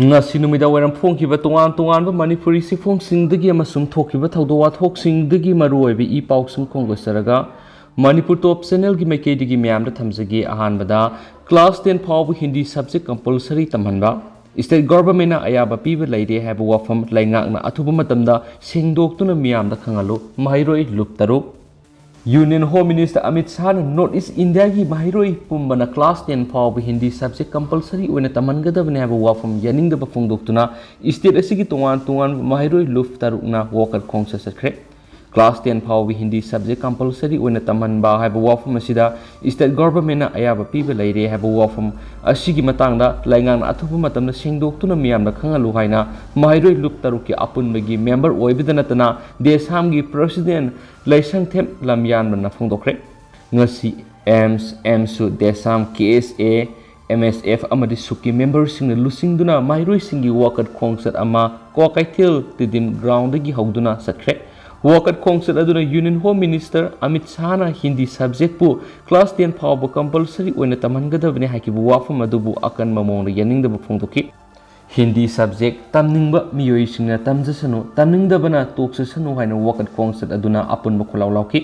ngasi numida waram phongkiba tongan manipuri sifongsingdagi amasung thokiba thawdo wathoksingdagi maruoibi I pausung khonggosaraga Manipur Top Channel gi maikeidigi myamda thamjagi ahanbada class 10 phawu Hindi subject compulsory tamhanba state government na ayaba piba leire haba wafam laingakna athuba matamda singdoktuna myamda khangalu mahairoi luptaru Union Home Minister Amit Shah North East India ki mahiroi pumbana class 10 phawu Hindi subject compulsory oina tamangadabne haba wafam yaningdaba phongdoktuna state asigi tongan mahiroi luptarukna walker khongsa sakre Class 10 phawu Hindi subject compulsory oina tamhanba haba wafam asida state government na ayaba piba leire haba wafam asigi matangda laingang athuba matamna singdoktuna miyamna khangalu haina mahiroi luptaruki apunbagi member oibidanatana desamgi president laisangthem lamyanbana phongdokre ngasi MSU desam KSA MSF amadi suki member singna lusingduna mahiroi singi wakat khongsat ama Kokaithil tidim ground gi hawduna sakre wakat khongsat aduna Union Home Minister Amit Shah na Hindi subject pu class 10 phawu compulsory oina tamangadabne hakibu wafam adubu akan mamongda yaningdaba phongdoki Hindi subject tamningba miyoi singna tamjasanu tamningdabana toksasanu haina wakat khongsat aduna apunba kholaulauki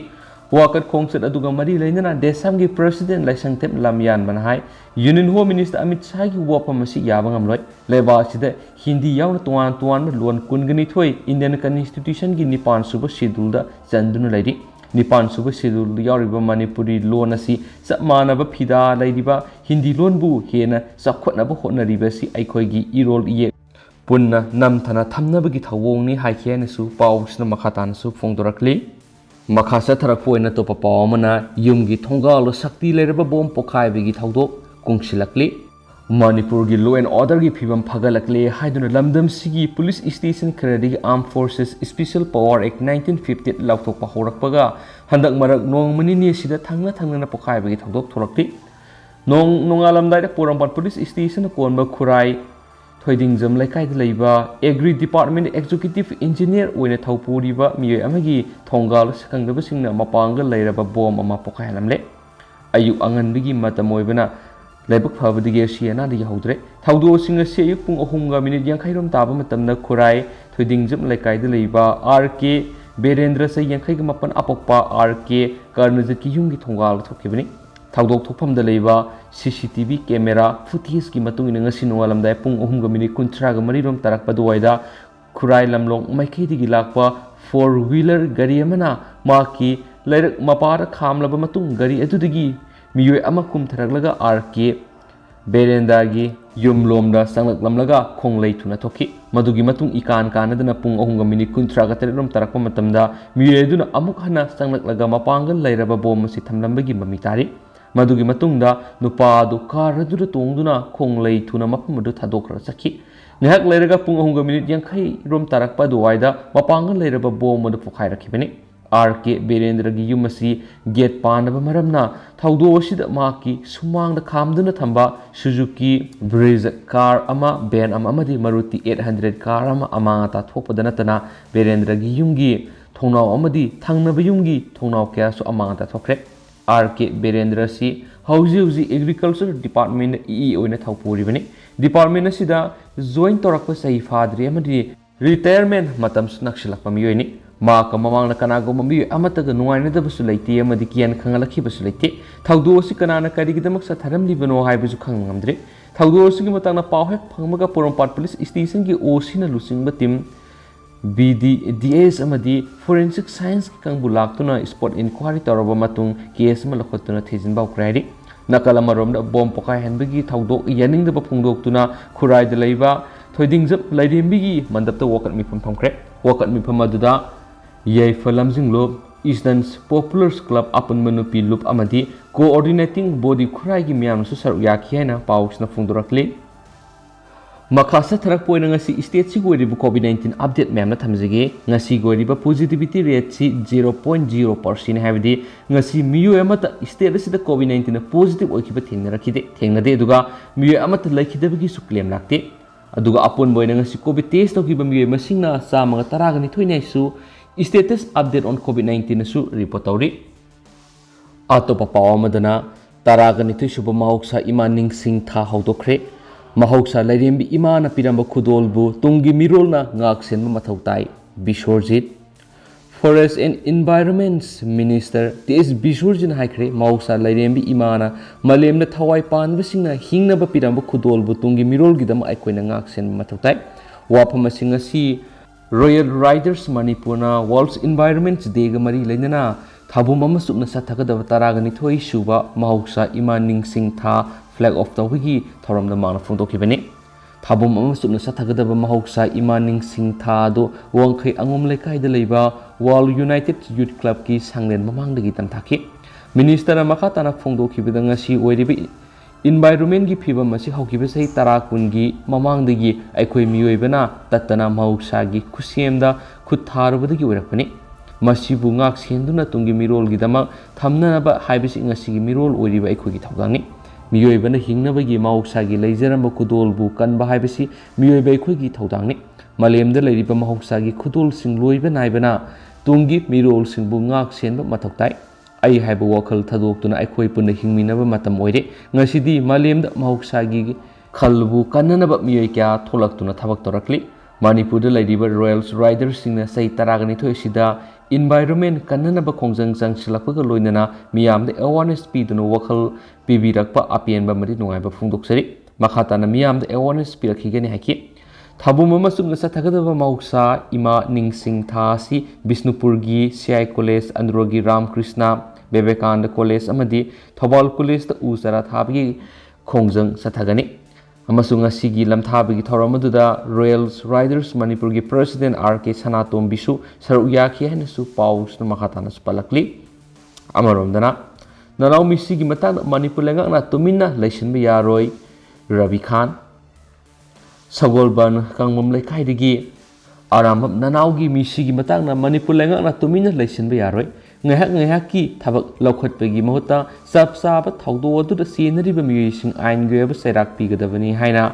wakat khongsat aduga Mari Leinana desamgi president laisangthem lamyan banhai Union Home Minister Amit Shah gi wafam asi yabangamloi leba sida Hindi yauna tuan lon kungani thoi Indian Constitution gi nipan suba schedule da chandunu laidi nipan suba schedule yauriba Manipuri lon asi samanaba phida laidiba Hindi lon bu hena sakhotnaba hotnariba si aikoi gi irol ye punna namthana thamnabagi thawongni haikhiana su pausna makhatan su phongdorakli makhasa tharakpoina topa pawmana yumgi thonggal sakti leraba bom pokhai thawdok kungsilakli Manipur gi law and order gi phibam phagalakle haiduna lamdam sigi police station kharadi armed forces special power act 1950 lauthokpa horakpaga handak marak nongmani ni sida thangna pokhai bagi thawdok thorakti nongalamdai da porampat police station konba khurai thoidingjam laikai da leiba agri department executive engineer oina thawpuriba miyoi amagi thonggal sakangdaba singna mapanga leiraba bom ama pokhai halamle ayuk anganbigi matamoibana Lebak Pavadi Siena di Yaudre, Taudo sing a say pung ohunga minute Yankairum Tabam Tamna Kurai, Tudingjum Lakai the Leba, RK, Berendra say Yankaimapan Apokpa, RK, Karnazaki Yungi Tongal to Kibini, Taudo Topam the Leba, CCTV camera, footage Kimatung in a Sinoalam da Pung ohunga mini Kuntraga Marirum Tarakpaduaida, Kurai Lamlong, Maikedi Gilakpa, 4-wheeler Gariamana, Maki, Lerek Mapara Kamlabamatung, Gari Adudigi. Miyoi amakum tharaglaga RK Berendagi yumlomda sanglaklamlaga khonglei thuna thoki madugi matung ikan kanadana pung ohunga minute kuntraga terum tarakpa matamda miyoi duna amuk hana sanglaklaga mapangal leiraba bom si thamlambagi mamitari madugi matungda nupa du karadura tongduna khonglei thuna mapamadu thadokra sakhi ngahak leiraga pung ohunga minute yankhai rom tarakpa duwaida mapangal leiraba bom modu pokhay rakhibani RK Berendra gi yumasi gate panaba maramna thawdo sida maki sumangda khamduna thamba Suzuki Breeze car ama Ben amadi Maruti 800 car ama amata thokpadana tana Berendra gi yumgi thongnau amadi thangnaba yumgi thongnau kya su amata thokre RK Berendra si hauji agriculture department oina thawpuri bani department asida join torakpa sahi fadri amadi retirement matam sunakshilakpa miyoini Maka mamang kanago mami amataga nuaina da basu laiti amadi kian khangalakhi basu laiti thawdo si kanana karigidamak sa tharam libano haibisu khangamdre thawdo si matangna pawhek phangmaga porompat police station gi OC na lusingba team BDDS amadi forensic science kangbu laktuna spot inquiry toroba matung case ma lakhotuna thejin baw krari nakala maromda bom pokai hanbagi thawdo yaning da phungdoktuna khurai da leiba thoidingjap lairembigi mandapta wakat mifam phamkre wakat mifam aduda Yai Falamjing Lob Eastern Populars Club Upon Manupi Loop Amadi coordinating body Kuragi Miam Susar Yakiana Paus na Fundurakli Makasa Tarakpoina ngasi state si goiribu COVID-19 update ma'am na thamjige ngasi goiriba positivity rate si 0.0% habidi ngasi miyo amata state sida COVID-19 na positive oikiba thengnade aduga miyo amata laikidabagi su claim lakte aduga apon boina ngasi covid test tokiba miyo masingna samanga taragani thoinai su Status update on COVID-19 su report tauri. Atopa pawa madana taragani tu subamawak sa imaning sing tha haudokre mahausa lairembi imana piramba khudolbu tungi mirolna ngak senba mathau tai Bishorjit Forest and Environment Minister T.S. Bishorjit haikre mahausa lairembi imana malemna thawai panbasingna hingnaba piramba khudolbu tungi mirolgidam aikoina ngak senba mathau tai wafam asing asi Royal Riders Manipurna World Environment Day ga mari leinana thabum amasukna sathagada taragani thoi suba mahausa imaning singtha flag of the wiki thoramda mana phongdokibani thabum amasukna sathagada mahausa imaning singtha do wangkhai angom lekai da leiba World United Youth Club ki sanglen mamangdagi tamthaki minister makhatana phongdokibida ngasi oiribi environment gi phibam asi haukiba sei tara kungi mamangdagi aikhoi miyoibana tatana mahausa gi khusemda khutharubadagi oirakpani masibu ngak senduna tungi mirol gi dama thamnaba haibisi ngasi gi mirol oiriba aikhoi gi thawdangni miyoibana hingnabagi mahausa gi leijaramba kudolbu kanba haibisi miyoiba aikhoi gi thawdangni malemda leiriba mahausa gi khudol sing loiba naibana tungi mirol singbu ngak senba mathoktai ai haiba wakal thadokuna aikhoi punna hingminaba matam oire ngasidi malemda mahausa-gi khalbu kannanaba miyoi kya tholaktuna thabak torakli Manipurda laidiba Royal Riders singna sai taragani thoi sida environment kannanaba khongjang jangsilakpaga loinana miyamda awareness piduna wakal pibirakpa apienba mari nungaiba phungdoksari makhatana miyamda awareness pirakhigani haki thabum amasukna sathagadaba mahausa ima ningsing thasi Bisnupurgi CI College Androgi Ramkrishna Bebekanda College amadi Thobal College ta usara thabgi khongjang sathagani amasung asigi lamthabgi thoramaduda Royal Riders Manipur gi President RK Sanatom bisu saruyaki hainasu paus na makhatana spalakli amaromdana Nanao misi gi matang Manipur lengak na tuminna leisinba yaroi Ravi Khan Sagolban kangmam lekai digi aram Nanao gi misi gi matang na Manipur lengak na tuminna leisinba yaroi ngahak ki thabak laukhatpagi mahota sapsaba thawdo adu da senariba miyising ain geba sairak pigadabani haina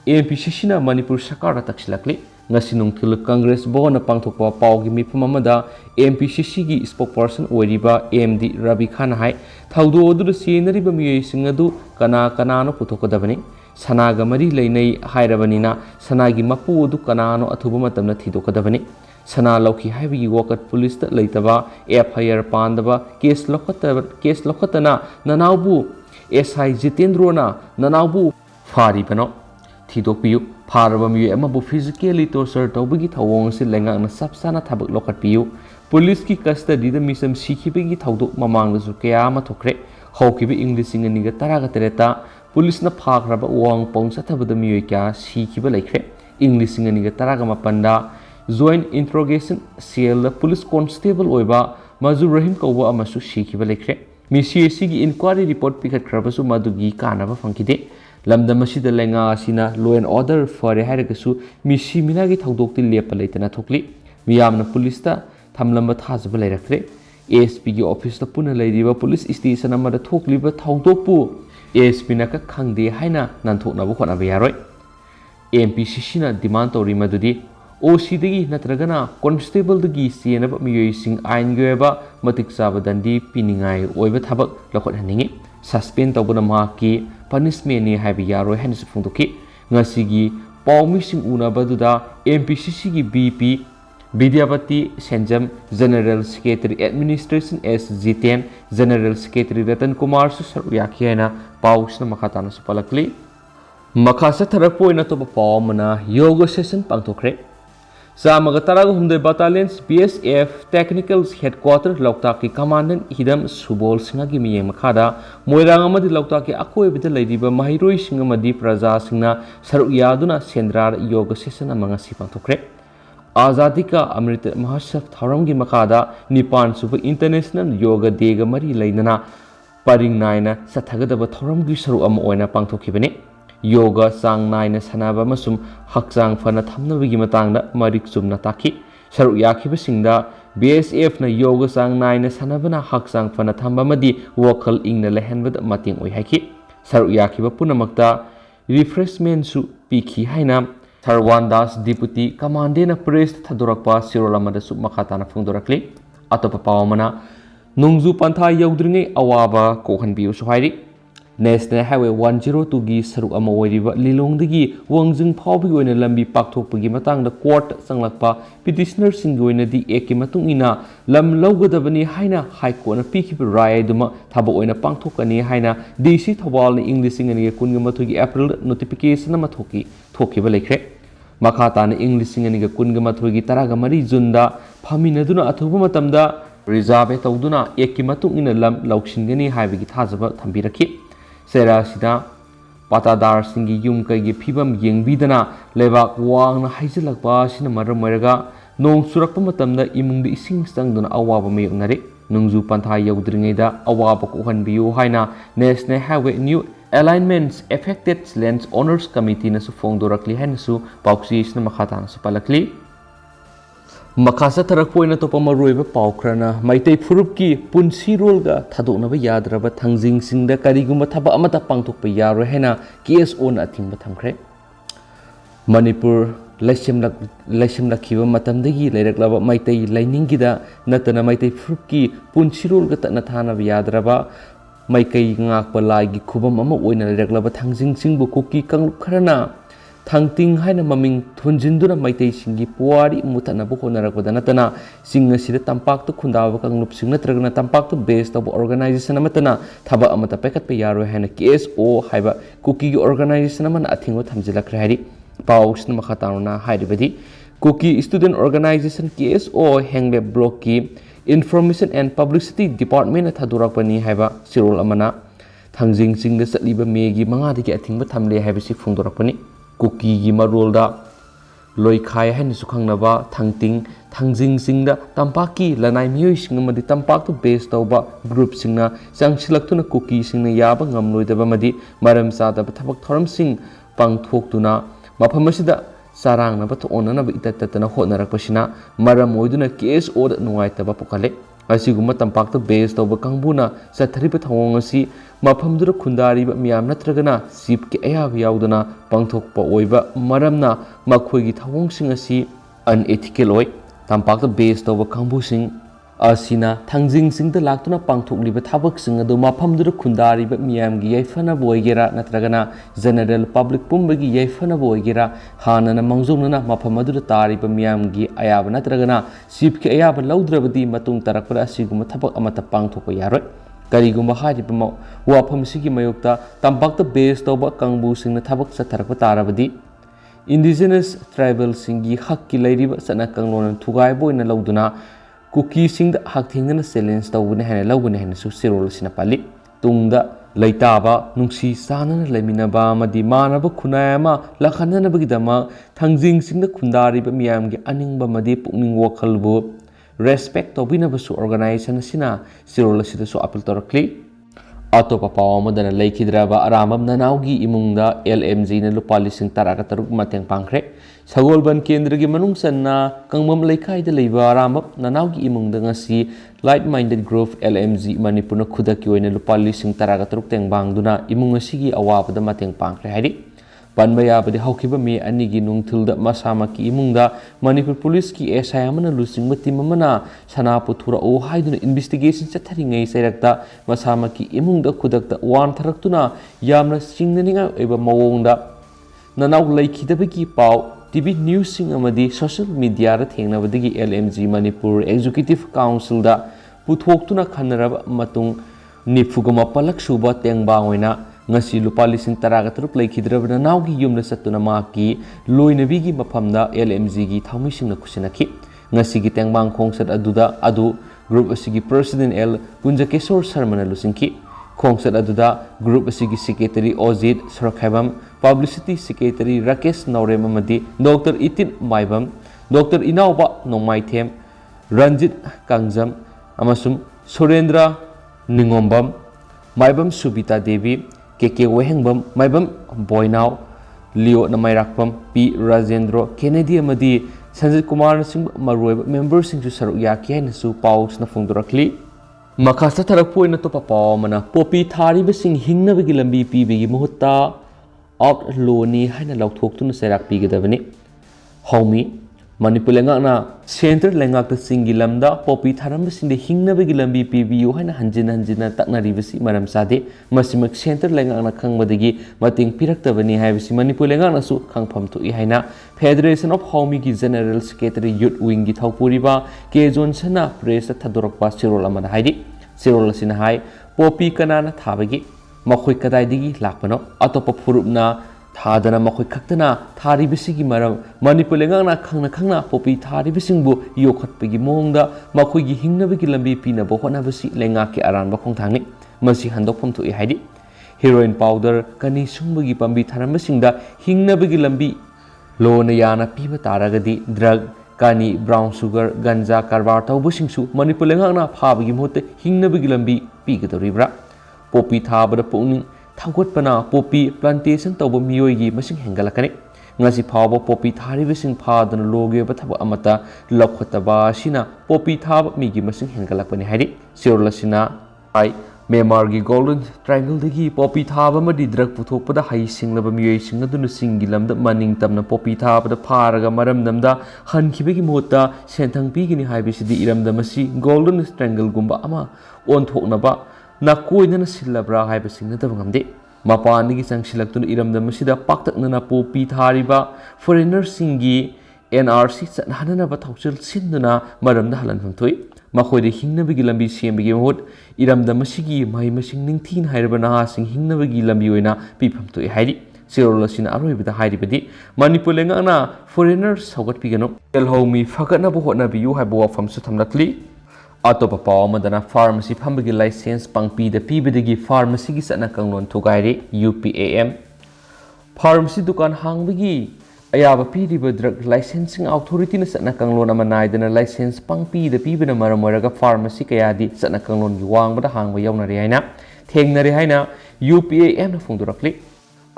MPCC na Manipur Sakara taksilakli ngasinung thil Congress bona pangthokpa pawgi mifum amada MPCC gi spokesperson oiriba MD Ravi Khan hai thawdo adu da senariba miyising adu kanano puthokadabani sanaga mari leinai hairabanina sanagi mapu adu kanano athuba matamna thidokadabani sana lauki haibigi wakat police ta leitaba FIR pandaba case lokhatana Nanaubu SI Jitendrona Nanaubu fari bano thidokpiyu pharaba mi amabu physically torture tawbigi thawong se lengang na sapsana thabak lokhatpiyu police ki custody da misam sikhibigi thawdo mamang su kya ma thokre hawkibi english ingani ga taraga tereta police na phagraba wang pong sathabada mi kya sikhiba laikre english ingani ga taraga mapanda Joint Interrogation Cell Police Constable oiba Mazur Rahim kauba amasu sikhiba lekre misi gi inquiry report pikhat khrabasu madugi kanaba fangkide lamda masida lenga asina law and order fare hairagasu misi minagi thawdokti lepa leitana thokli miyamna police ta thamlamba thajaba leiraktre ASP gi office ta puna leiriba police station amada thokliba thawdokpu ASP na ka khangde haina nanthokna bu khona ba yaroi MPCC na demand tori madudi OC-dagi natragana constable dagi sienaba miyoising ain goeba matik saba dandi piningai oiba thabak lokot haningi suspend tawbana maki punishment ni haibi yaroi hanis phungdoki ngasigi pawmising unabaduda MPCC gi BP Vidyapati Senjam General Secretary Administration S Jiten General Secretary Ratan Kumar su saruyaki haina pausna makhatana supalakli makhasa tharakpo ina to pawmana yoga session pangthokre Samaga Taraga Humde Battalions BSF Technical Headquarters Lautaki Commandant Hidam Subol Singagi Miyeng Makada Moirangamadi Lautaki Akoi Bita Ladiba Mahiroi Singamadi Praja Singna Saruyaduna Sendrar Yoga Session amanga sipangthokre Azadika Amrit Mahasaf Tharamgi Makada Nipan Super International Yoga Dega Mari Lainana Paring Naina Sathagadaba Tharamgi Saru Am Oina Pangthokibani Yoga sang naina sanaba masum hakjang fana thamnabigi matangda marik sumna taki saru yakibasingda BSF na yoga sang naina sanabana hakjang fana thambamadi wakal ingna lehenbada mating oi haki saru yakiba punamakta refreshment su pikhi haina Sarwan Das Deputy Commandant na Press Thadorakpa Sirolamada su makhatana phungdorakli atopa pawamana nungju pantha yaudringai awaba kokhanbiu su hairi National Highway 102 saruk ama oiriba Lilongdagi Wangjing phawbigi oina lambi pakthokpagi matangda court sanglakpa petitioner sing oinadi eki matung ina lam lawgadabani haina high court na pikiba rai duma thaba oina pangthokani haina DC Thawal na English ngani kunga mathugi April notification ama thokiba lekre makata na English ngani kunga mathugi taraga mari Junda phaminaduna athuba matamda reserve tawduna eki matung ina lam lawksingani haibigi thajaba thambiraki Sera sida patadar singi yum kagi phibam yengbidana lebak wangna haijilakpa sina maram oiraga nong surakpa matamda imungda ising sangduna awaba mayoknare nungju pantha yaudringeida awaba ko hanbiyu haina National Highway New Alignments Affected Lands Owners Committee na su fongdorakli haina su pauksi sina makhata na su palakli Makasa tarakpoina topa maruiba paukrana maitai phurupki punsirolga thadoknaba yadraba thangjing singda karigumba thaba amata pangthokpa yaroi haina case on athingba thamkhre Manipur laisimlakhiba matamdagi leiraklaba maitai lainingida natana maitai phurupki punsirolga tatna thanaba yadraba maikai ngakpa laigi khubam ama oina leiraklaba thangjing singbu kuki kanglup kharana Thangting haina maming thunjinduna maitai singi puari mutanabu honarakpada natana singa sida tampaktu khundawa kanglup sing natragana tampaktu base tawba organization amatana thaba amata pekatpa yaroi haina KSO haiba cookie gi organization amana athingo thamjilakre hari pausna makhataruna hairibadi cookie student organization KSO hengle block ki information and publicity department thadurakpani haiba sirol amana thangjing singda satliba megi manga digi athingba thamle haiba si phungdorakpani Cookie gi marolda loi khai hain su khangnaba thangjing singda tampaki lanai mioi singamadi tampaktu base tawba group singna sangsilaktuna cookie singna yaba ngamloidaba madi maram sadaba thabak thoram sing pangthoktuna mafamasida sarangnaba thonanaba itattatana honarakpasina maram oiduna KSO da nuaitaba pokale asiguma tampaktu base tawba kangbuna sathariba thawong asi mafamdura khundariba miyam natragana sip ke ayab yaudana pangthokpa oiba maramna makhoigi thawongsing asi unethical oi tampakta base tawba kangbu sing asina thangjing singda laktuna pangthokliba thabak sing adu mafamdura khundariba miyam gi yaifana boigera natragana general public pumbagi yaifana boigera hanana mangjongna mafamadura tariba miyam gi ayab natragana sip ke ayab laudrabadi matung tarakpara asiguma thabak amata pangthokpa yaroi Karigumba hajipamo wafam sigi mayokta tampakta base tawba kangbu singna thabak satharakpa tarabadi indigenous tribal singi hakki lairiba sana kanglona thugai boina lauduna cookie singda hakthingna challenge tawbune hana laubune hana su sirol sina pali tungda laitaba nungsi sanana laiminaba madi manaba khunayama lakhanana bagidama thangjing singda khundariba miyamgi aningba madi pukning wakhalbu respect to binabasu organization sina sirol sida so appeal torakli atopa pawamadana laikhidraba aramam Nanao gi imungda LMG na lupa lising taraga taruk mateng pangkre sagolban kendra gi manung sanna kangmam laikai da leiba aramam Nanao gi imungda ngasi light minded growth LMG manipur na khudaki oina lupa lising taraga taruk teng bangduna imung asigi awabada mateng pangkre hari Panbaya badi haukiba mi anigi nungthulda masamaki imungda Manipur Police ki SI amana lusing mati mamana sanapu thura o haiduna investigation chatharingai sairakta masamaki imungda khudakta wan tharaktuna yamna singnaninga eba mawongda Nanao laikhidabagi pau TV news sing amadi social media ra thengnabadagi LMG Manipur Executive Council da puthoktuna khanaraba matung nifugama palak suba tengbang oina ngasi lupa lising taraga taruk laikhidraba Nanao gi yumna satuna maki loinabigi mafamda LMG gi thaumising na kusinaki ngasi gi tengbang khongsat adu group asigi president L Kunjakesor Sharma na lusingki khongsat aduda group asigi secretary Ojit Sarakhabam publicity secretary Rakesh Naurem amadi Dr. Itin Maibam Dr. Inauba Nongmaithem Ranjit Kangjam amasum Surendra Ningombam Maibam Subita Devi KK Wehengbam Maibam Boynao Leo Namairakpam P Rajendro Kennedy amadi Sanjit Kumar sing maruiba members sing saruk yaki haina su paus na phungdorakli makasa tarakpoi na to papaw mana popi thariba sing hingnabagi lambi pibigi muhutta out law ni haina lauthok tuna serak pigadabani homi Manipur lengakna center lengak singi lamda popi tharam sing de hingna bagi lambi PBU haina hanjina taknari basi maram sade masimak center lengakna khangmadagi mating piraktabani haibasi Manipur lengakna su khangpham tu I haina Federation of Homi ki General Secretary Youth Wing gi thawpuriba K Johnson na press thadorakpa sirol amada haidi sirol asina hai popi kanana thabagi makhoi kadaidigi lakpano atopa phurupna Thadana makhoi khaktana thari bisigi maram Manipur lengakna khangna popi thari bisingbu yokhatpagi mongda makhoi gi hingnabagi lambi pina bo honabasi lengak ki aranba khongthangni masi handokpham thu haidi heroin powder kani sungbagi pambi tharambasingda hingnabagi lambi lona yana piba taragadi drug kani brown sugar ganja karbar tawbusingsu Manipur lengakna phabagi mote hingnabagi lambi pigadoribra popi thabada pungning Thangkutpana popi plantation tawba miyoigi masing hengalakani ngasi phawba popi tharibasing phadana logeba thaba amata lakhataba sina popi thaba migi masing hengalakpani haidi sirlasina ai Myanmar gi golden triangle dagi popi thaba madi drug puthokpada hai singlaba miyoi singaduna singilamda maning tamna popi thaba da pharaga maram namda hankhibegi mota senthang pigini haibisidi iramda masi golden triangle gumba ama onthoknaba Nakoina silabra haibasing na tabangam Mapanigi sang silaktun iramda masida paktakna na popi thariba foreigner singi NRC sanhana ba thauchil sinduna maramda halan famthoi makhoi de hingna bigi lambi sembigi hot iramda masigi mai masing ningthin hairaba na sing hingna bigi lambi oina pi famthoi hairi sirolosina aroibida hairibadi Manipur lengakna foreigners saugat pigano elhomi fagatna bo hotna biu haibo famsu thamlakli Atopa pawamadana pharmacy phambagi license pangpi da pibadagi pharmacy gi sana kanglon thugairi UPAM pharmacy dukan hangbagi ayaba piriba drug licensing authority na sana kanglon amanaidana license pangpi da pibana maramoraga pharmacy kayadi sana kanglon gi wangbada hangba yawnari haina thengnari haina UPAM na phungdurakli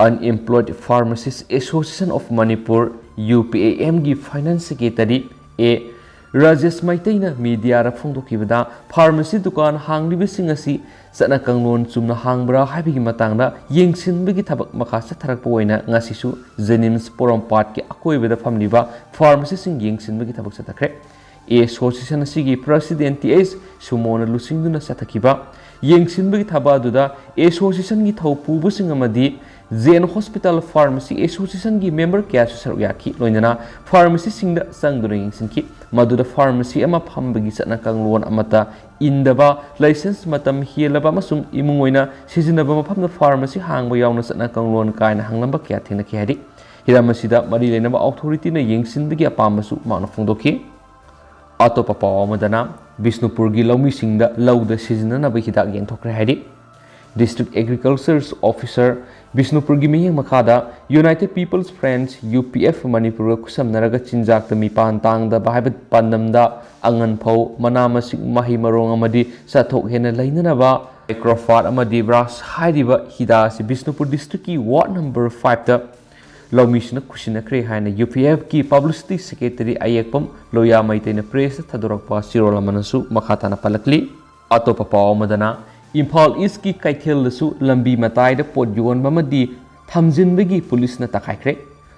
Unemployed Pharmacists Association of Manipur UPAM gi finance secretary a Rajesh Maitaina media ra phongdokibada pharmacy dukan hanglibising asi sana kanglon chumna hangbra haibigi matangda yengsinbigi thabak makha satharakpa oina ngasisu Jenims Porompat ki akoibada famliba pharmacy sing yengsinbigi thabak sathakre a association asigi president TS Sumona Lusingduna sathakiba yengsinbigi thabaduda association gi thawpubusing amadi Zen Hospital Pharmacy Association gi member kya saruyaki loinana pharmacy singda sangduna yengsinki Maduda pharmacy ama phambagi sana kanglon amata indaba license matam hielaba masung imungoina sizinaba maphamna pharmacy hangba yauna sana kanglon kaina hanglamba kya thina ki hadi hiramasida Mari Leinabag authority na yengsinbagi apamasu mauna phungdoki atopa pawamadana Bishnupur gi lawmi singda lawda sizinana ba hidak yengthokre hadi District Agriculture Officer Bishnupur gi miyeng makhada United People's Friends UPF Manipur kusam naraga chinjak ta mipan tang da bahabat pandamda angan phau manamasing mahi marong amadi sathok hena lainana ba microfat amadi bras haidiba hida si Bishnupur district ki ward number 5 ta lawmisna kusina kre haina UPF ki publicity secretary ayekpam loya maitena press thadorakpa sirola manasu makhata na palakli atopa pawamadana Imphal East ki Kaithel su lambi matai da pot yon mamadi thamjinbagi police na takaikre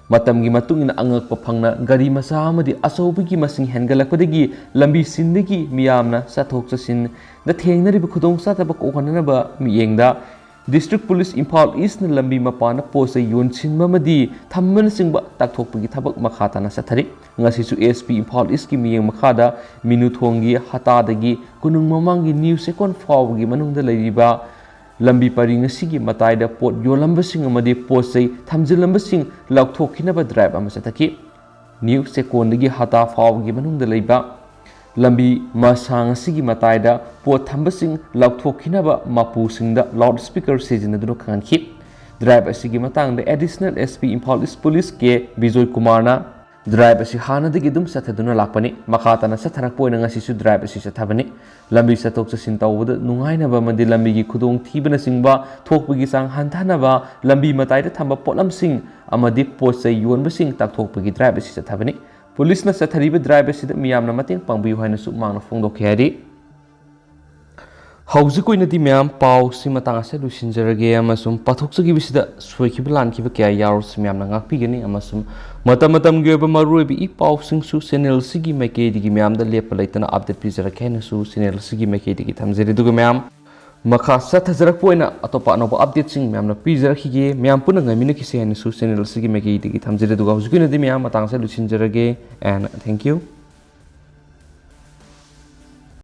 matam gi matungina angakpa phangna gari masa amadi asobagi masing hengalakpadagi lambi sindagi miyamna sathok chasin da thengnari ba khudong sa ta ba kohanana ba miyengda District Police Imphal East na lambi mapana posa yon sinma madi thamman singba takthokpagi thabak makhata na sathari ngasisu SP Imphal East ki miyeng makhada minuthongi hatadagi kunung mamangi new second fawgi manungda leiriba lambi pari ngasigi mataida pot yolambasing amadi posai thamjilambasing laukthokhinaba drive ama sathaki new second dagi hata fawgi manungda leiba lambi masang asigi mataida pot thambasing laukthokhinaba mapu singda loudspeaker sejinaduna khanki drive asigi matangda additional SP Imphal East Police ke Bijoy Kumarna drive asi hana dagi dum sathaduna lakpani makhata na satharak poina ngasisu drive asi sathabani lambi satok chasin tawda nungaina ba mandi lambi gi khudong thibana singba thokpagi sang hanthana lambi mataida thamba potlam sing amadi posai yonba sing takthokpagi drive asi sathabani police na sathariba drive asi da miyamna mateng pangbiu haina su mangna phongdokhe hari ꯍꯧꯖꯤꯛ ꯑꯣꯏꯅꯗꯤ ꯃꯌꯥꯝ ꯄꯥꯎꯁꯤ ꯃꯇꯥꯡ ꯑꯁꯤ ꯂꯣꯏꯁꯤꯟꯖꯔꯒꯦ ꯑꯃꯁꯨꯡ ꯄꯥꯊꯣꯛꯆꯈꯤꯕꯁꯤꯗ ꯁꯣꯏꯈꯤꯕ ꯂꯥꯟꯈꯤꯕ ꯀꯌꯥ ꯌꯥꯎꯔꯁꯨ ꯃꯌꯥꯝꯅ ꯉꯥꯛꯄꯤꯒꯅꯤ ꯑꯃꯁꯨꯡ ꯃꯇꯝꯒꯤ ꯑꯣꯏꯕ ꯃꯔꯨꯑꯣꯏꯕ ꯏ ꯄꯥꯎꯁꯤꯡꯁꯨ ꯆꯦꯅꯦꯜ ꯑꯁꯤꯒꯤ ꯃꯥꯏꯀꯩꯗꯒꯤ ꯃꯌꯥꯝꯗ ꯂꯦꯞꯄ ꯂꯩꯇꯅ ꯑꯞꯗꯦꯠ ꯄꯤꯖꯔꯛꯀꯦ ꯍꯥꯏꯅꯁꯨ ꯆꯦꯅꯦꯜ ꯑꯁꯤꯒꯤ ꯃꯥꯏꯀꯩꯗꯒꯤ ꯊꯝꯖꯔꯤ ꯑꯗꯨꯒ ꯃꯌꯥꯝ ꯃꯈꯥ ꯆꯠꯊꯖꯔꯛꯄ ꯑꯣꯏꯅ ꯑꯇꯣꯞꯄ ꯑꯅꯧꯕ ꯑꯞꯗꯦꯠꯁꯤꯡ ꯃꯌꯥꯝꯅ ꯄꯤꯖꯔꯛꯈꯤꯒꯦ ꯃꯌꯥꯝ ꯄꯨꯟꯅ ꯉꯥꯏꯃꯤꯟꯅꯈꯤꯁꯦ ꯍꯥꯏꯅꯁꯨ ꯆꯦꯅꯦꯜ ꯑꯁꯤꯒꯤ ꯃꯥꯏꯀꯩꯗꯒꯤ ꯊꯝꯖꯔꯤ ꯑꯗꯨꯒ ꯍꯧꯖꯤꯛꯀꯤ ꯑꯣꯏꯅꯗꯤ ꯃꯌꯥꯝ ꯃꯇꯥꯡ ꯑꯁꯤ ꯂꯣꯏꯁꯤꯟꯖꯔꯒꯦ ꯑꯦꯟ ꯊꯦꯡꯛ ꯌꯨ